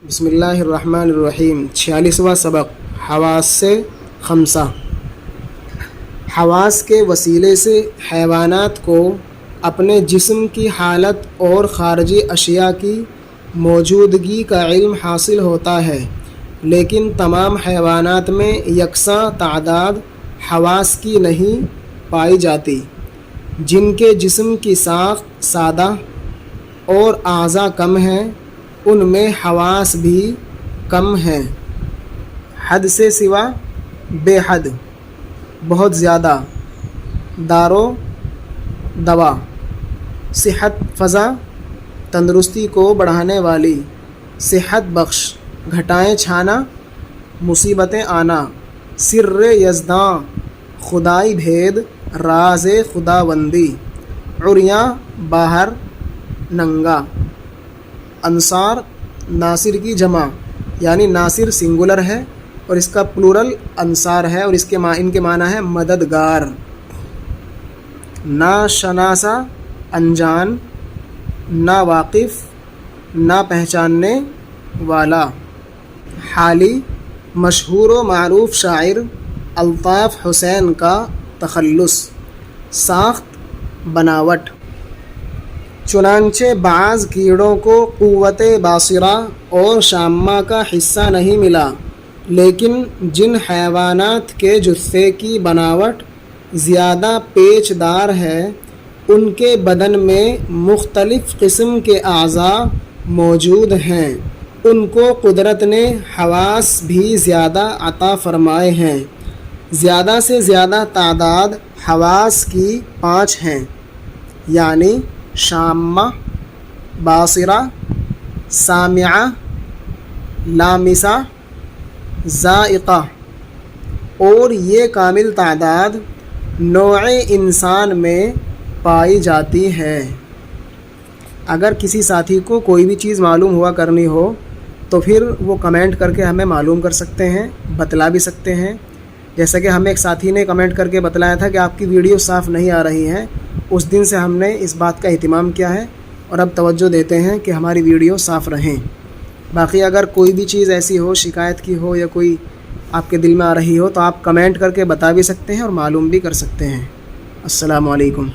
بسم اللہ الرحمن الرحیم 46واں سبق حواس سے خمسہ۔ حواس کے وسیلے سے حیوانات کو اپنے جسم کی حالت اور خارجی اشیاء کی موجودگی کا علم حاصل ہوتا ہے، لیکن تمام حیوانات میں یکساں تعداد حواس کی نہیں پائی جاتی۔ جن کے جسم کی ساخت سادہ اور اعضاء کم ہیں، ان میں حواس بھی کم ہیں۔ حد سے سوا، بے حد، بہت زیادہ، دارو دوا، صحت فزا، تندرستی کو بڑھانے والی، صحت بخش، گھٹائیں چھانا، مصیبتیں آنا، سر یزداں، خدائی بھید، راز خداوندی، عریاں، باہر، ننگا۔ انصار، ناصر کی جمع، یعنی ناصر سنگولر ہے اور اس کا پلورل انصار ہے، اور ان کے معنی ہے مددگار۔ ناشناسا، انجان، نا واقف، نا پہچاننے والا۔ حالی، مشہور و معروف شاعر الطاف حسین کا تخلص۔ ساخت، بناوٹ۔ چنانچہ بعض کیڑوں کو قوت باصرہ اور شامہ کا حصہ نہیں ملا، لیکن جن حیوانات کے جثے کی بناوٹ زیادہ پیچ دار ہے، ان کے بدن میں مختلف قسم کے اعضاء موجود ہیں، ان کو قدرت نے حواس بھی زیادہ عطا فرمائے ہیں۔ زیادہ سے زیادہ تعداد حواس کی 5 ہیں، یعنی شامہ، باصرہ، سامعہ، لامسہ، ذائقہ، اور یہ کامل تعداد نوع انسان میں پائی جاتی ہے۔ اگر کسی ساتھی کو کوئی بھی چیز معلوم ہوا کرنی ہو تو پھر وہ کمنٹ کر کے ہمیں معلوم کر سکتے ہیں، بتلا بھی سکتے ہیں۔ جیسا کہ ہمیں ایک ساتھی نے کمنٹ کر کے بتلایا تھا کہ آپ کی ویڈیو صاف نہیں آ رہی ہیں، اس دن سے ہم نے اس بات کا اہتمام کیا ہے اور اب توجہ دیتے ہیں کہ ہماری ویڈیو صاف رہیں۔ باقی اگر کوئی بھی چیز ایسی ہو، شکایت کی ہو یا کوئی آپ کے دل میں آ رہی ہو، تو آپ کمنٹ کر کے بتا بھی سکتے ہیں اور معلوم بھی کر سکتے ہیں۔ السلام علیکم۔